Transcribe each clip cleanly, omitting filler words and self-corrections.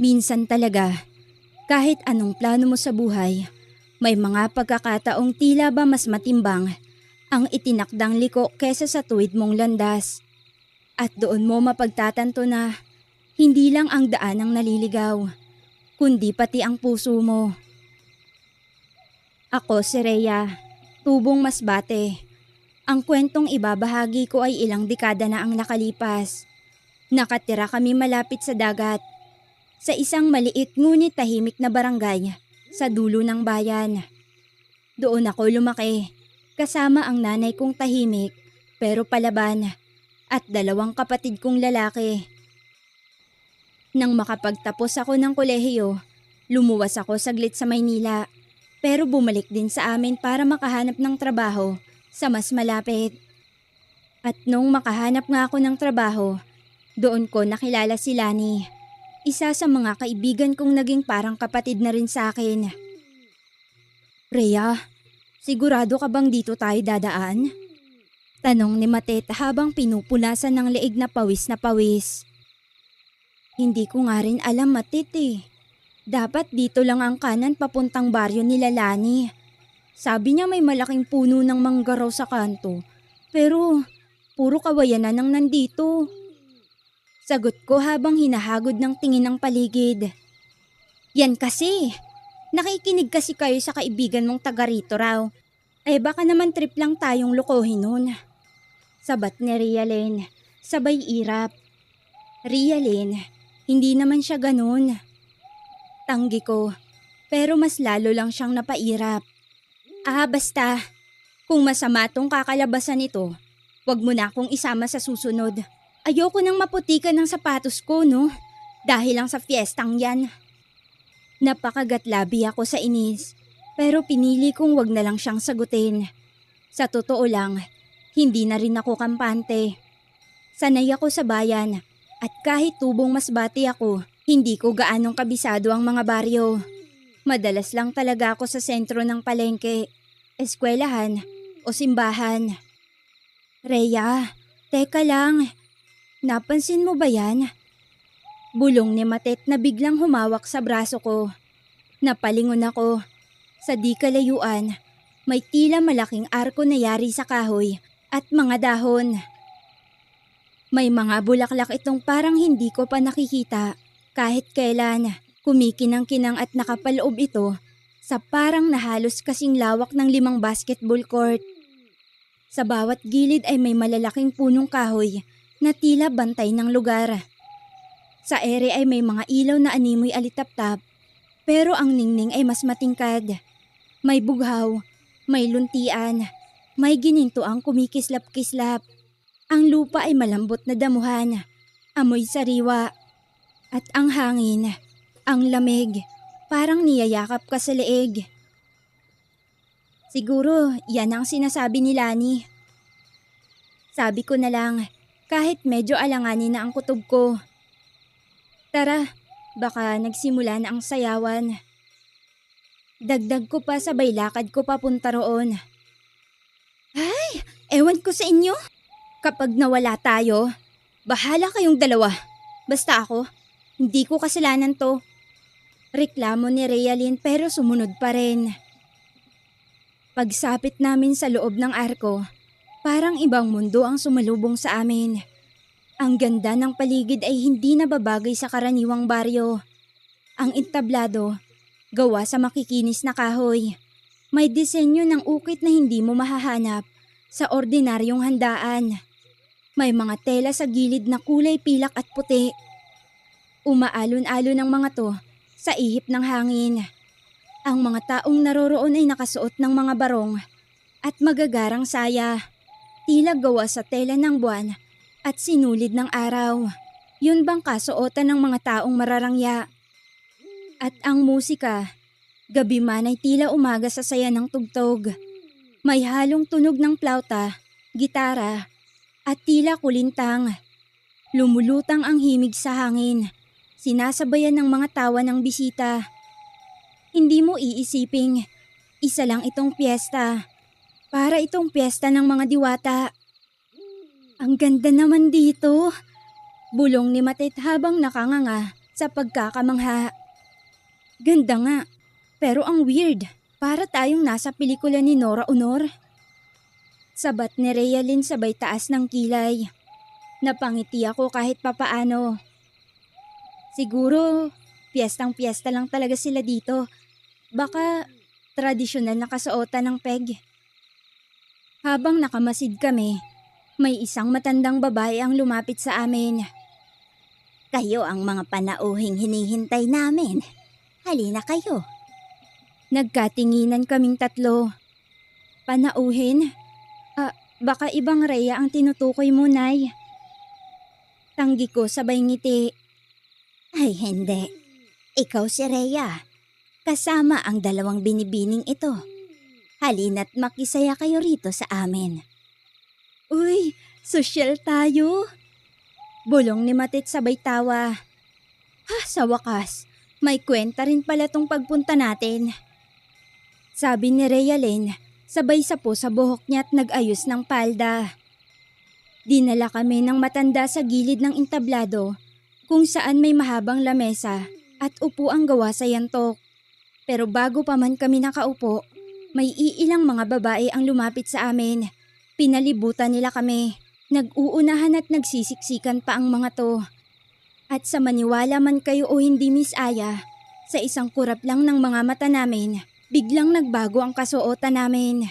Minsan talaga, kahit anong plano mo sa buhay, may mga pagkakataong tila ba mas matimbang ang itinakdang liko kesa sa tuwid mong landas. At doon mo mapagtatanto na hindi lang ang daan ang naliligaw, kundi pati ang puso mo. Ako si Rhea, tubong masbate. Ang kwentong ibabahagi ko ay ilang dekada na ang nakalipas. Nakatira kami malapit sa dagat, sa isang maliit ngunit tahimik na barangay sa dulo ng bayan. Doon ako lumaki, kasama ang nanay kong tahimik pero palaban at dalawang kapatid kong lalaki. Nang makapagtapos ako ng kolehiyo, lumuwas ako saglit sa Maynila pero bumalik din sa amin para makahanap ng trabaho sa mas malapit. At nung makahanap nga ako ng trabaho, doon ko nakilala si Lani. Isa sa mga kaibigan kong naging parang kapatid na rin sa akin. Rhea, sigurado ka bang dito tayo dadaan? Tanong ni Matet habang pinupunasan ng leeg na pawis na pawis. Hindi ko nga rin alam, Matet eh. Dapat dito lang ang kanan papuntang baryo nila Lani. Sabi niya may malaking puno ng manggaraw sa kanto. Pero puro kawayanan ang nandito. Sagot ko habang hinahagod ng tingin ng paligid. Yan kasi. Nakikinig kasi kayo sa kaibigan mong taga rito raw. Eh baka naman trip lang tayong lokohin nun. Sabat ni Rialyn, sabay irap. Rialyn, hindi naman siya ganun. Tanggi ko, pero mas lalo lang siyang napairap. Basta, kung masama tong kakalabasan nito, wag mo na akong isama sa susunod. Ayoko nang maputikan ng sapatos ko, no? Dahil lang sa fiestang yan. Napakagatlabi ako sa inis, pero pinili kong wag na lang siyang sagutin. Sa totoo lang, hindi na rin ako kampante. Sanay ako sa bayan, at kahit tubong masbati ako, hindi ko gaanong kabisado ang mga baryo. Madalas lang talaga ako sa sentro ng palengke, eskwelahan o simbahan. Rhea, teka lang. Napansin mo ba yan? Bulong ni Matet na biglang humawak sa braso ko. Napalingon ako. Sa di kalayuan, may tila malaking arko na yari sa kahoy at mga dahon. May mga bulaklak itong parang hindi ko pa nakikita kahit kailan. Kumikinang-kinang at nakapaloob ito sa parang nahalos kasing lawak ng 5 basketball court. Sa bawat gilid ay may malalaking punong kahoy na tila bantay ng lugar. Sa ere ay may mga ilaw na animoy alitap-tap, pero ang ningning ay mas matingkad. May bughaw, may luntian, may gininto ang kumikislap-kislap. Ang lupa ay malambot na damuhan, amoy sariwa, at ang hangin, ang lamig, parang niyayakap ka sa leeg. Siguro yan ang sinasabi ni Lani. Sabi ko na lang, kahit medyo alanganin na ang kutob ko. Tara, baka nagsimula na ang sayawan. Dagdag ko pa sabay lakad ko papunta roon. Ay, ewan ko sa inyo. Kapag nawala tayo, bahala kayong dalawa. Basta ako, hindi ko kasalanan to. Reklamo ni Rialyn pero sumunod pa rin. Pagsapit namin sa loob ng arko, parang ibang mundo ang sumalubong sa amin. Ang ganda ng paligid ay hindi nababagay sa karaniwang baryo. Ang entablado, gawa sa makikinis na kahoy. May disenyo ng ukit na hindi mo mahahanap sa ordinaryong handaan. May mga tela sa gilid na kulay pilak at puti. Umaalon-alon ang mga to sa ihip ng hangin. Ang mga taong naroroon ay nakasuot ng mga barong at magagarang saya. Tila gawa sa tela ng buwan at sinulid ng araw. Yun bang kasuotan ng mga taong mararangya? At ang musika, gabi man ay tila umaga sa saya ng tugtog. May halong tunog ng plauta, gitara, at tila kulintang. Lumulutang ang himig sa hangin, sinasabayan ng mga tawa ng bisita. Hindi mo iisiping, isa lang itong piyesta. Para itong piyesta ng mga diwata. Ang ganda naman dito, bulong ni Matet habang nakanganga sa pagkakamangha. Ganda nga, pero ang weird. Para tayong nasa pelikula ni Nora Honor. Sabat ni Rhea Lynn sabay taas ng kilay. Napangiti ako kahit papaano. Siguro, piyestang-piyesta lang talaga sila dito. Baka tradisyonal na kasuotan ng peg. Habang nakamasid kami, may isang matandang babae ang lumapit sa amin. Kayo ang mga panauhing hinihintay namin. Halina kayo. Nagkatinginan kaming tatlo. Panauhin? Baka ibang Rhea ang tinutukoy mo, Nay. Tanggi ko sabay ngiti. Ay hindi. Ikaw si Rhea. Kasama ang dalawang binibining ito. Halina't makisaya kayo rito sa amin. Uy, sosyal tayo. Bulong ni Matit sabay tawa. Sa wakas, may kwenta rin pala tong pagpunta natin. Sabi ni Rhea Lynn, sabay sapo sa buhok niya at nag-ayos ng palda. Dinala kami ng matanda sa gilid ng entablado kung saan may mahabang lamesa at upo ang gawa sa yantok. Pero bago pa man kami nakaupo, may iilang mga babae ang lumapit sa amin. Pinalibutan nila kami. Nag-uunahan at nagsisiksikan pa ang mga to. At sa maniwala man kayo o hindi, Miss Aya, sa isang kurap lang ng mga mata namin, biglang nagbago ang kasuotan namin.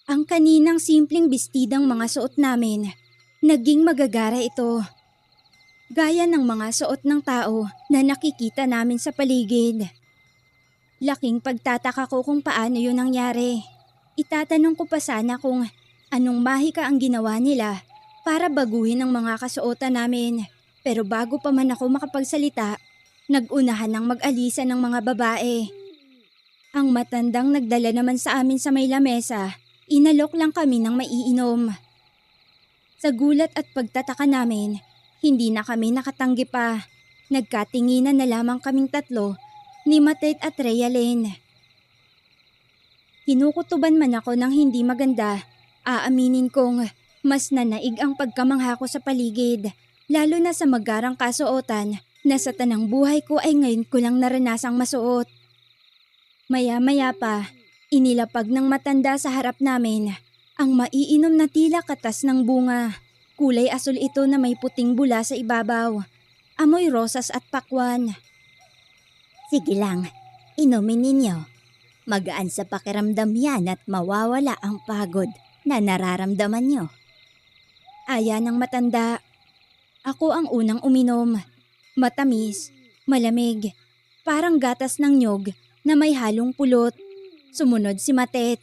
Ang kaninang simpleng bestidang mga suot namin, naging magagara ito. Gaya ng mga suot ng tao na nakikita namin sa paligid. Laking pagtataka ko kung paano yun nangyari. Itatanong ko pa sana kung anong mahika ang ginawa nila para baguhin ang mga kasuotan namin. Pero bago pa man ako makapagsalita, nag-unahan ng mag-alisa ng mga babae. Ang matandang nagdala naman sa amin sa may lamesa, inalok lang kami ng maiinom. Sa gulat at pagtataka namin, hindi na kami nakatanggi pa. Nagkatinginan na lamang kaming tatlo ni Matet at Rhea Lynn. Kinukutuban man ako ng hindi maganda, aaminin kong mas nanaig ang pagkamangha ko sa paligid, lalo na sa magarang kasuotan na sa tanang buhay ko ay ngayon ko lang naranasang masuot. Maya-maya pa, inilapag ng matanda sa harap namin ang maiinom na tila katas ng bunga. Kulay asul ito na may puting bula sa ibabaw. Amoy rosas at pakwan. Sige lang, inumin ninyo. Magaan sa pakiramdam yan at mawawala ang pagod na nararamdaman nyo. Aya ng matanda. Ako ang unang uminom. Matamis, malamig, parang gatas ng nyog na may halong pulot. Sumunod si Matet.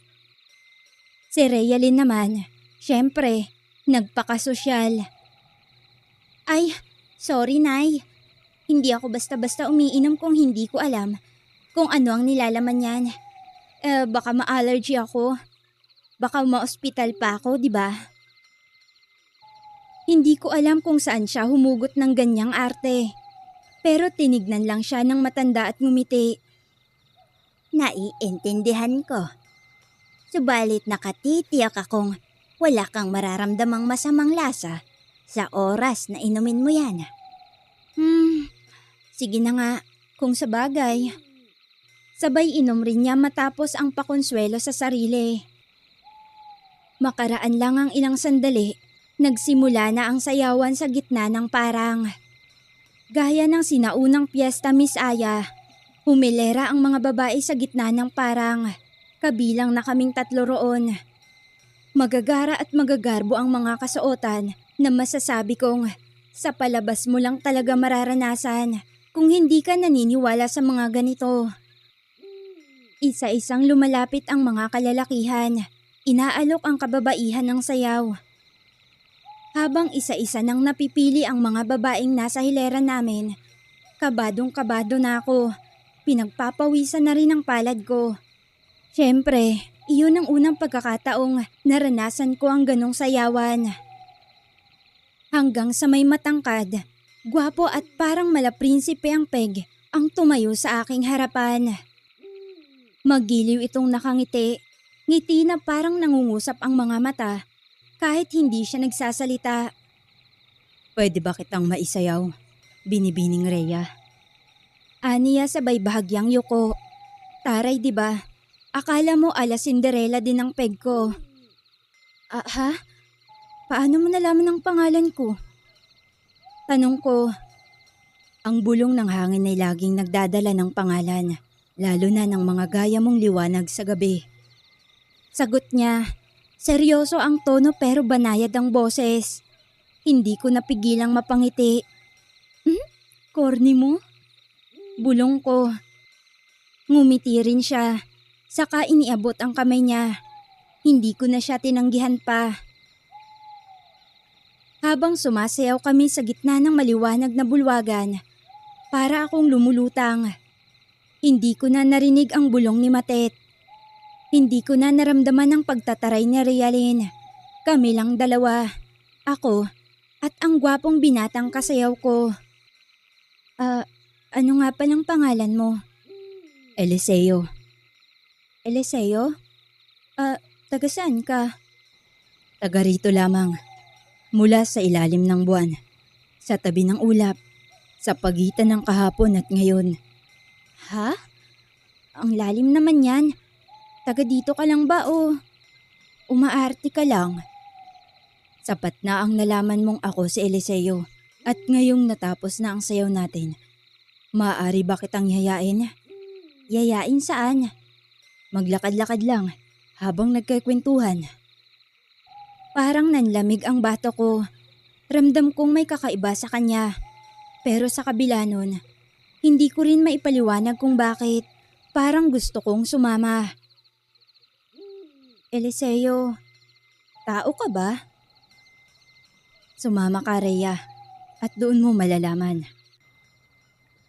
Si Rhea Lynn naman, syempre, nagpakasosyal. Ay, sorry Nay. Hindi ako basta-basta umiinom kung hindi ko alam kung ano ang nilalaman niyan. Baka ma-allergy ako. Baka ma-ospital pa ako, di ba? Hindi ko alam kung saan siya humugot ng ganyang arte. Pero tinignan lang siya ng matanda at ngumiti. Naiintindihan ko. Subalit nakatitiyak akong wala kang mararamdamang masamang lasa sa oras na inumin mo yan. Sige na nga, kung sa bagay. Sabay inom rin niya matapos ang pakonsuelo sa sarili. Makaraan lang ang ilang sandali, nagsimula na ang sayawan sa gitna ng parang. Gaya ng sinaunang piyesta, Miss Aya, humilera ang mga babae sa gitna ng parang, kabilang na kaming tatlo roon. Magagara at magagarbo ang mga kasuotan na masasabi kong sa palabas mo lang talaga mararanasan kung hindi ka naniniwala sa mga ganito. Isa-isang lumalapit ang mga kalalakihan, inaalok ang kababaihan ng sayaw. Habang isa-isa nang napipili ang mga babaeng nasa hilera namin, kabadong-kabado na ako. Pinagpapawisan na rin ang palad ko. Siyempre, iyon ang unang pagkakataong naranasan ko ang ganong sayawan. Hanggang sa may matangkad, gwapo at parang malaprinsipe ang peg ang tumayo sa aking harapan. Magiliw itong nakangiti, ngiti na parang nangungusap ang mga mata kahit hindi siya nagsasalita. Pwede ba kitang maisayaw, binibining Rhea? Aniya sabay bahagyang yuko. Taray, di ba? Akala mo ala Cinderella din ang peg ko. Ha? Paano mo nalaman ang pangalan ko? Tanong ko. Ang bulong ng hangin ay laging nagdadala ng pangalan, lalo na ng mga gaya mong liwanag sa gabi. Sagot niya, seryoso ang tono pero banayad ang boses. Hindi ko napigilang mapangiti. Corny mo? Bulong ko. Ngumiti rin siya, saka iniabot ang kamay niya. Hindi ko na siya tinanggihan pa. Habang sumasayaw kami sa gitna ng maliwanag na bulwagan, para akong lumulutang. Hindi ko na narinig ang bulong ni Matet. Hindi ko na naramdaman ang pagtataray ni Rialin. Kami lang dalawa, ako at ang gwapong binatang kasayaw ko. Ano nga palang pangalan mo? Eliseo. Eliseo? Taga saan ka? Taga rito lamang. Mula sa ilalim ng buwan, sa tabi ng ulap, sa pagitan ng kahapon at ngayon. Ha? Ang lalim naman yan. Taga dito ka lang ba o umaarte ka lang? Sapat na ang nalaman mong ako si Eliseo at ngayong natapos na ang sayaw natin. Maaari ba kitang yayain? Yayain saan? Maglakad-lakad lang habang nagkikwentuhan. Parang nanlamig ang bato ko. Ramdam kong may kakaiba sa kanya. Pero sa kabila nun, hindi ko rin maipaliwanag kung bakit. Parang gusto kong sumama. Eliseo, tao ka ba? Sumama ka, Rhea, at doon mo malalaman.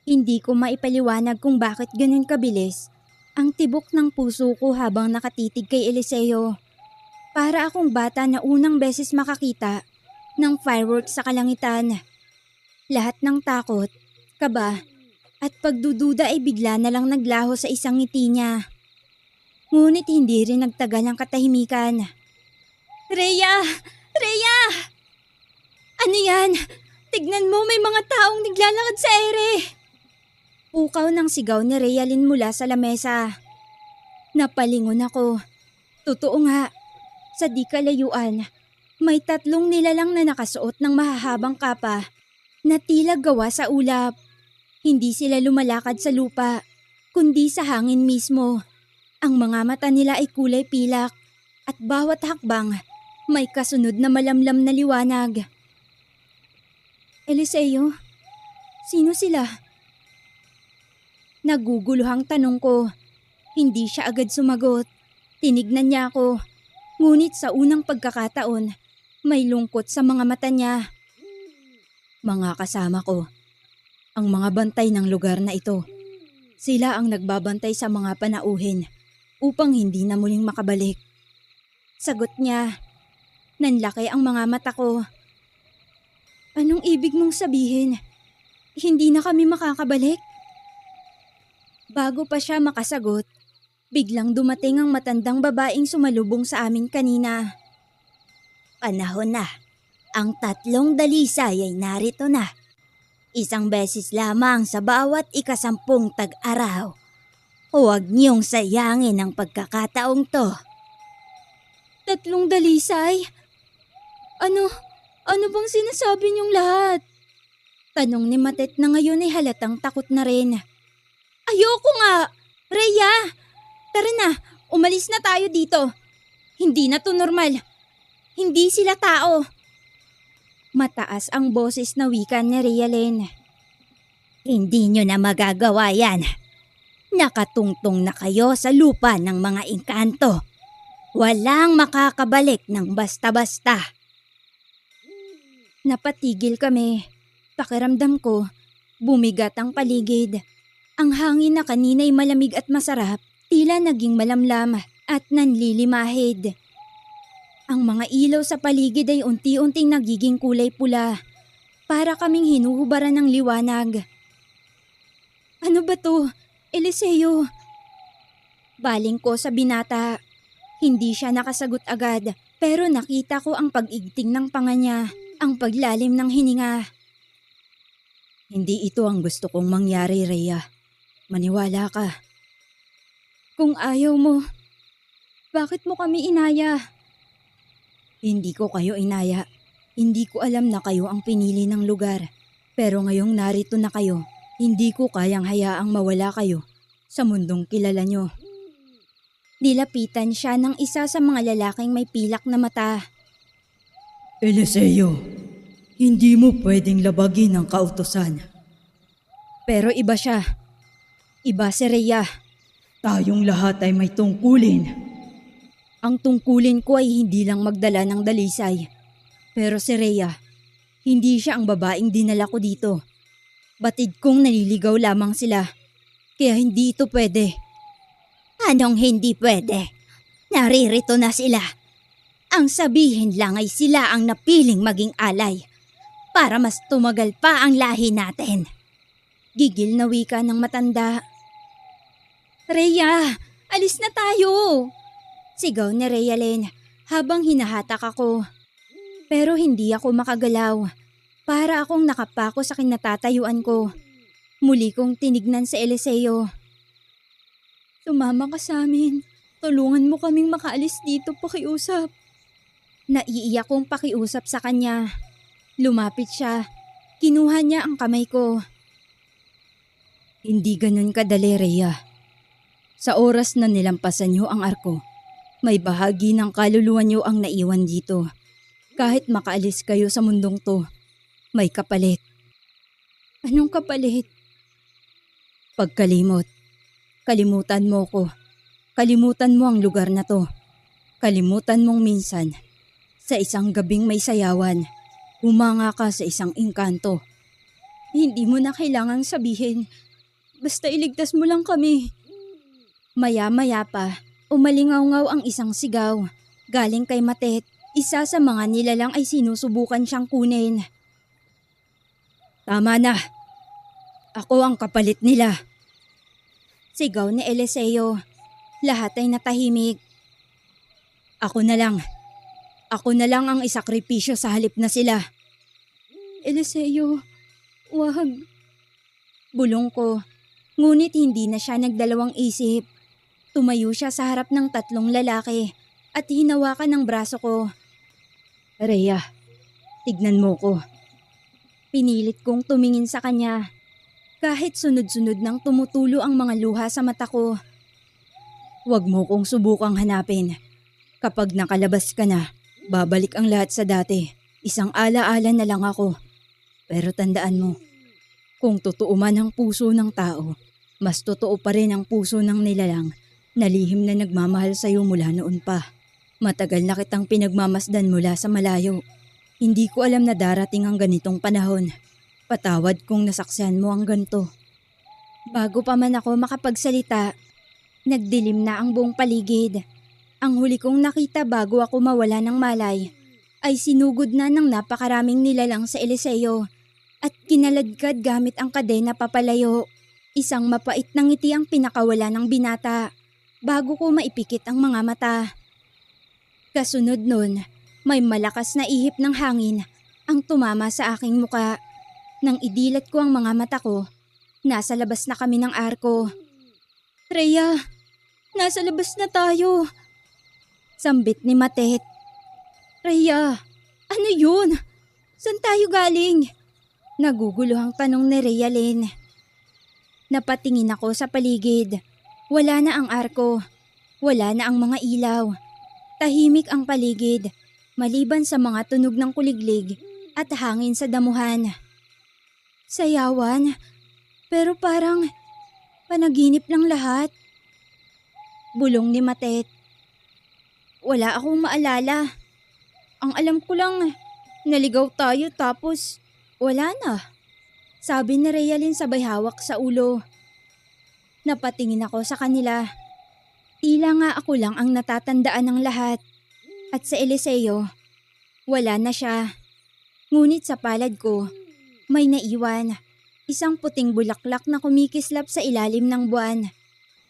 Hindi ko maipaliwanag kung bakit ganun kabilis ang tibok ng puso ko habang nakatitig kay Eliseo. Para akong bata na unang beses makakita ng fireworks sa kalangitan. Lahat ng takot, kaba, at pagdududa ay bigla na lang naglaho sa isang ngiti niya. Ngunit hindi rin nagtagal ang katahimikan. Rhea! Rhea! Ano yan? Tignan mo, may mga taong naglalakad sa ere! Pukaw ng sigaw ni Rialin mula sa lamesa. Napalingon ako. Totoo nga. Sa di kalayuan, may 3 nilalang na nakasuot ng mahahabang kapa na tila gawa sa ulap. Hindi sila lumalakad sa lupa, kundi sa hangin mismo. Ang mga mata nila ay kulay pilak at bawat hakbang may kasunod na malamlam na liwanag. Eliseo, sino sila? Naguguluhang tanong ko. Hindi siya agad sumagot. Tinignan niya ako. Ngunit sa unang pagkakataon, may lungkot sa mga mata niya. Mga kasama ko, ang mga bantay ng lugar na ito. Sila ang nagbabantay sa mga panauhin upang hindi na muling makabalik. Sagot niya. Nanlaki ang mga mata ko. Anong ibig mong sabihin? Hindi na kami makakabalik? Bago pa siya makasagot, biglang dumating ang matandang babaeng sumalubong sa amin kanina. Panahon na. Ang 3 dalisay ay narito na. 1 beses lamang sa bawat 10 tag-araw. Huwag niyong sayangin ang pagkakataong to. 3 dalisay? Ano bang sinasabi niyong lahat? Tanong ni Matet na ngayon ay halatang takot na rin. Ayoko nga! Rhea! Tara na, umalis na tayo dito. Hindi na to normal. Hindi sila tao. Mataas ang boses na wika ni Rialin. Hindi nyo na magagawa yan. Nakatungtong na kayo sa lupa ng mga engkanto. Walang makakabalik ng basta-basta. Napatigil kami. Pakiramdam ko, bumigat ang paligid. Ang hangin na kanina'y malamig at masarap, tila naging malamlam at nanlilimahid. Ang mga ilaw sa paligid ay unti-unting nagiging kulay pula, para kaming hinuhubaran ng liwanag. Ano ba to, Eliseo? Baling ko sa binata. Hindi siya nakasagot agad, pero nakita ko ang pag-igting ng panga niya, ang paglalim ng hininga. Hindi ito ang gusto kong mangyari, Rhea. Maniwala ka. Kung ayaw mo, bakit mo kami inaya? Hindi ko kayo inaya. Hindi ko alam na kayo ang pinili ng lugar. Pero ngayong narito na kayo, hindi ko kayang hayaang mawala kayo sa mundong kilala nyo. Nilapitan siya ng isa sa mga lalaking may pilak na mata. Eliseo, hindi mo pwedeng labagin ang kautusan. Pero iba siya. Iba si Rhea. Tayong lahat ay may tungkulin. Ang tungkulin ko ay hindi lang magdala ng dalisay. Pero si Rhea, hindi siya ang babaeng dinala ko dito. Batid kong naliligaw lamang sila. Kaya hindi ito pwede. Anong hindi pwede? Naririto na sila. Ang sabihin lang ay sila ang napiling maging alay para mas tumagal pa ang lahi natin. Gigil na wika ng matanda. Rhea, alis na tayo! Sigaw ni Rhea Lynn habang hinahatak ako. Pero hindi ako makagalaw. Para akong nakapako sa kinatatayuan ko. Muli kong tinignan si Eliseo. Sumama ka sa amin. Tulungan mo kaming makaalis dito, pakiusap. Naiiyak kong pakiusap sa kanya. Lumapit siya. Kinuha niya ang kamay ko. Hindi ganun kadali, Rhea. Sa oras na nilampasan niyo ang arko, may bahagi ng kaluluwa niyo ang naiwan dito. Kahit makaalis kayo sa mundong to, may kapalit. Anong kapalit? Pagkalimot. Kalimutan mo ko. Kalimutan mo ang lugar na to. Kalimutan mong minsan, sa isang gabing may sayawan, humanga ka sa isang engkanto. Hindi mo na kailangang sabihin. Basta iligtas mo lang kami. Maya-maya pa, umalingaw-ngaw ang isang sigaw. Galing kay Matet, isa sa mga nilalang ay sinusubukan siyang kunin. Tama na. Ako ang kapalit nila. Sigaw ni Eliseo. Lahat ay natahimik. Ako na lang. Ako na lang ang isakripisyo sa halip na sila. Eliseo, wag. Bulong ko. Ngunit hindi na siya nagdalawang isip. Tumayo siya sa harap ng 3 lalaki at hinawakan ng braso ko. Rhea, tignan mo ko. Pinilit kong tumingin sa kanya. Kahit sunod-sunod nang tumutulo ang mga luha sa mata ko. Huwag mo kong subukang hanapin. Kapag nakalabas ka na, babalik ang lahat sa dati. Isang ala-ala na lang ako. Pero tandaan mo, kung totoo man ang puso ng tao, mas totoo pa rin ang puso ng nilalang na lihim na nagmamahal sa'yo mula noon pa. Matagal na kitang pinagmamasdan mula sa malayo. Hindi ko alam na darating ang ganitong panahon. Patawad kung nasaksihan mo ang ganito. Bago pa man ako makapagsalita, nagdilim na ang buong paligid. Ang huli kong nakita bago ako mawala ng malay ay sinugod na ng napakaraming nilalang sa Eliseo at kinaladkad gamit ang kadena papalayo. Isang mapait na ngiti ang pinakawala ng binata bago ko maipikit ang mga mata. Kasunod nun, may malakas na ihip ng hangin ang tumama sa aking muka. Nang idilat ko ang mga mata ko, nasa labas na kami ng arko. Rhea, nasa labas na tayo. Sambit ni Matet. Rhea, ano yun? Saan tayo galing? Naguguluhang tanong ni Rhea Lynn. Napatingin ako sa paligid. Wala na ang arko. Wala na ang mga ilaw. Tahimik ang paligid, maliban sa mga tunog ng kuliglig at hangin sa damuhan. Sayawan, pero parang panaginip lang lahat. Bulong ni Matet. Wala akong maalala. Ang alam ko lang, naligaw tayo tapos wala na. Sabi ni Rhea Lynn sabay hawak sa ulo. Napatingin ako sa kanila. Tila nga ako lang ang natatandaan ng lahat. At sa Eliseo, wala na siya. Ngunit sa palad ko, may naiwan. Isang puting bulaklak na kumikislap sa ilalim ng buwan.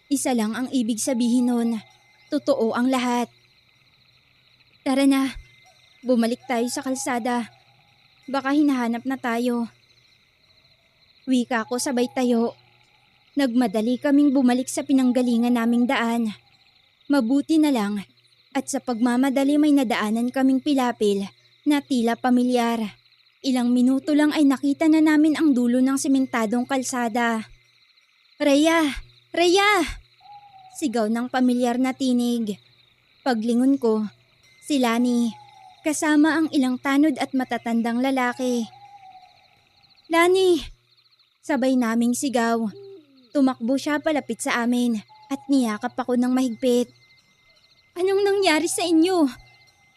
Isa lang ang ibig sabihin nun. Totoo ang lahat. Tara na, bumalik tayo sa kalsada. Baka hinahanap na tayo. Wika ko sabay tayo. Nagmadali kaming bumalik sa pinanggalingan naming daan. Mabuti na lang at sa pagmamadali may nadaanan kaming pilapil na tila pamilyar. Ilang minuto lang ay nakita na namin ang dulo ng sementadong kalsada. "Rhea! Rhea!" Sigaw ng pamilyar na tinig. Paglingon ko, si Lani, kasama ang ilang tanod at matatandang lalaki. "Lani!" Sabay naming sigaw. Tumakbo siya palapit sa amin at niyakap ako ng mahigpit. "Anong nangyari sa inyo?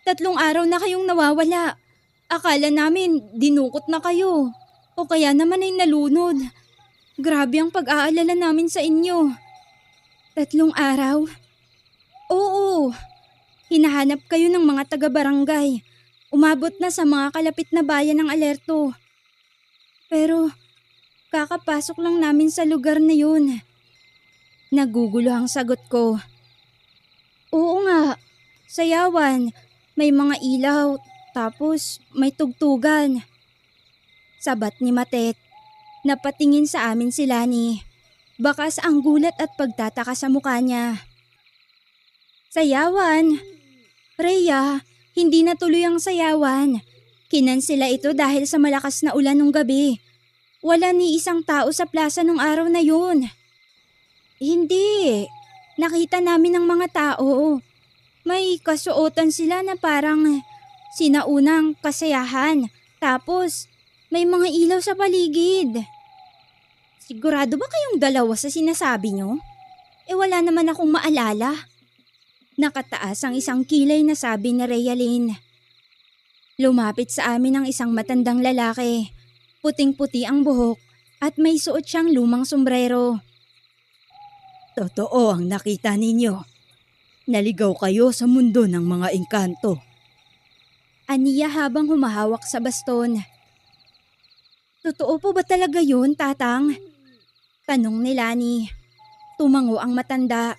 3 araw na kayong nawawala. Akala namin dinukot na kayo o kaya naman ay nalunod. Grabe ang pag-aalala namin sa inyo." 3 araw? Oo. Hinahanap kayo ng mga taga-barangay. Umabot na sa mga kalapit na bayan ng alerto. Pero kakapasok lang namin sa lugar na yun. Nagugulo ang sagot ko. "Oo nga, sayawan, may mga ilaw, tapos may tugtugan." Sabat ni Matet. Napatingin sa amin si Lani. Bakas ang gulat at pagtataka sa mukha niya. "Sayawan? Rhea, hindi natuloy ang sayawan. Kinansela ito dahil sa malakas na ulan nung gabi. Wala ni isang tao sa plaza nung araw na yun." "Hindi. Nakita namin ng mga tao. May kasuotan sila na parang sinaunang kasayahan. Tapos may mga ilaw sa paligid." "Sigurado ba kayong dalawa sa sinasabi nyo? Wala naman akong maalala." Nakataas ang isang kilay na sabi ni Rhea Lynn. Lumapit sa amin ang isang matandang lalaki. Puting-puti ang buhok at may suot siyang lumang sombrero. Totoo ang nakita ninyo. Naligaw kayo sa mundo ng mga engkanto. Aniya habang humahawak sa baston. "Totoo po ba talaga yun, Tatang?" Tanong ni Lani. Tumango ang matanda.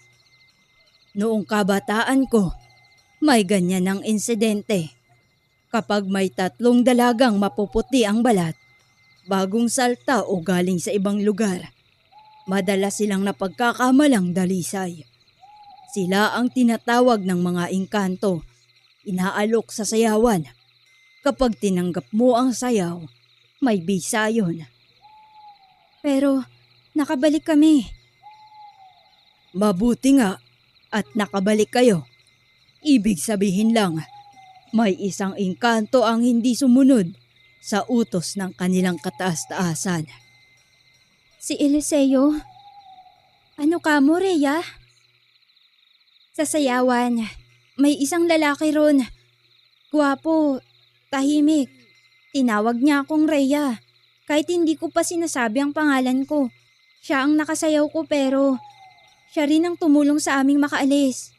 Noong kabataan ko, may ganyan ang insidente. Kapag may 3 dalagang mapuputi ang balat, bagong salta o galing sa ibang lugar, madalas silang napagkakamalang dalisay. Sila ang tinatawag ng mga engkanto, inaalok sa sayawan. Kapag tinanggap mo ang sayaw, may bisa yun. "Pero nakabalik kami." Mabuti nga at nakabalik kayo. Ibig sabihin lang, may isang engkanto ang hindi sumunod sa utos ng kanilang kataas-taasan. "Si Eliseo? Ano ka mo, Rhea?" Sa sayawan, may isang lalaki ron. Gwapo, tahimik. Tinawag niya akong Rhea. Kahit hindi ko pa sinasabi ang pangalan ko. Siya ang nakasayaw ko pero siya rin ang tumulong sa aming makaalis.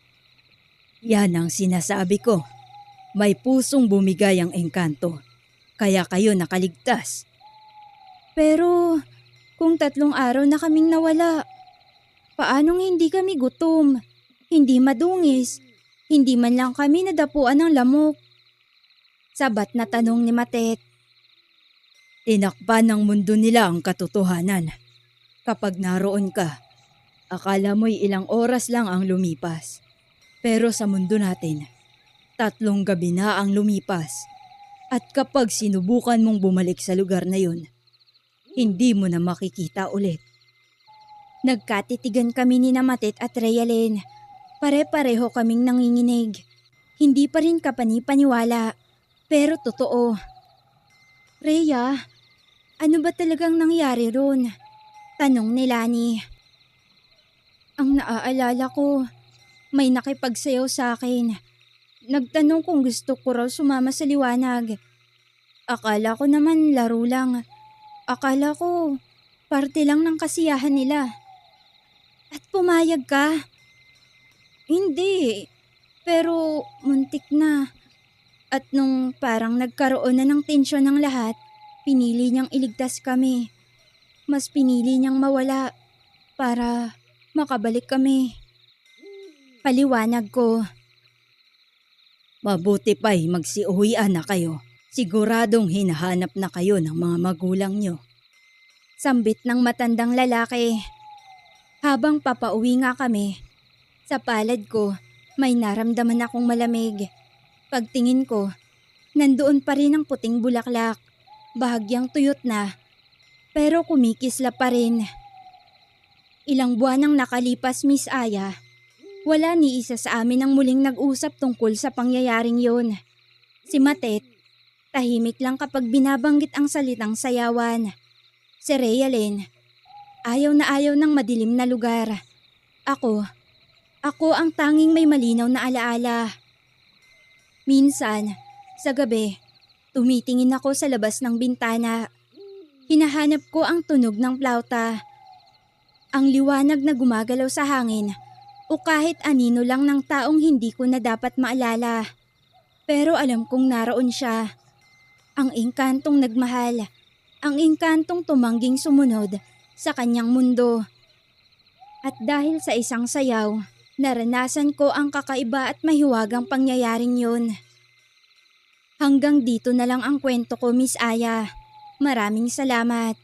Yan ang sinasabi ko. May pusong bumigay ang engkanto, kaya kayo nakaligtas. Pero kung 3 araw na kaming nawala, paanong hindi kami gutom, hindi madungis, hindi man lang kami nadapuan ng lamok? Sabat na tanong ni Matet. Tinakpan ng mundo nila ang katotohanan. Kapag naroon ka, akala mo'y ilang oras lang ang lumipas. Pero sa mundo natin, 3 gabi na ang lumipas. At kapag sinubukan mong bumalik sa lugar na yun, hindi mo na makikita ulit. Nagkatitigan kami ni Matet at Rhea Lynn. Pare-pareho kaming nanginginig. Hindi pa rin kapani-paniwala, pero totoo. "Rhea, ano ba talagang nangyari ron?" Tanong ni Lani. "Ang naaalala ko, may nakipagsayaw sa akin. Nagtanong kung gusto ko raw sumama sa liwanag. Akala ko naman laro lang. Akala ko parte lang ng kasiyahan nila." "At pumayag ka?" "Hindi, pero muntik na. At nung parang nagkaroon na ng tensyon ng lahat, pinili niyang iligtas kami. Mas pinili niyang mawala para makabalik kami." Paliwanag ko. Mabuti pa'y magsiuwian na kayo. Siguradong hinahanap na kayo ng mga magulang nyo. Sambit ng matandang lalaki. Habang papauwi nga kami, sa palad ko may naramdaman akong malamig. Pagtingin ko, nandoon pa rin ang puting bulaklak, bahagyang tuyot na, pero kumikisla pa rin. Ilang buwan ang nakalipas, Miss Aya. Wala ni isa sa amin ang muling nag-usap tungkol sa pangyayaring yon. Si Matet, tahimik lang kapag binabanggit ang salitang sayawan. Si Rayalyn, ayaw na ayaw ng madilim na lugar. Ako ang tanging may malinaw na alaala. Minsan, sa gabi, tumitingin ako sa labas ng bintana. Hinahanap ko ang tunog ng plauta. Ang liwanag na gumagalaw sa hangin o kahit anino lang ng taong hindi ko na dapat maalala. Pero alam kong naroon siya. Ang engkantong nagmahal, ang engkantong tumangging sumunod sa kanyang mundo. At dahil sa isang sayaw, naranasan ko ang kakaiba at mahiwagang pangyayaring yun. Hanggang dito na lang ang kwento ko, Miss Aya. Maraming salamat.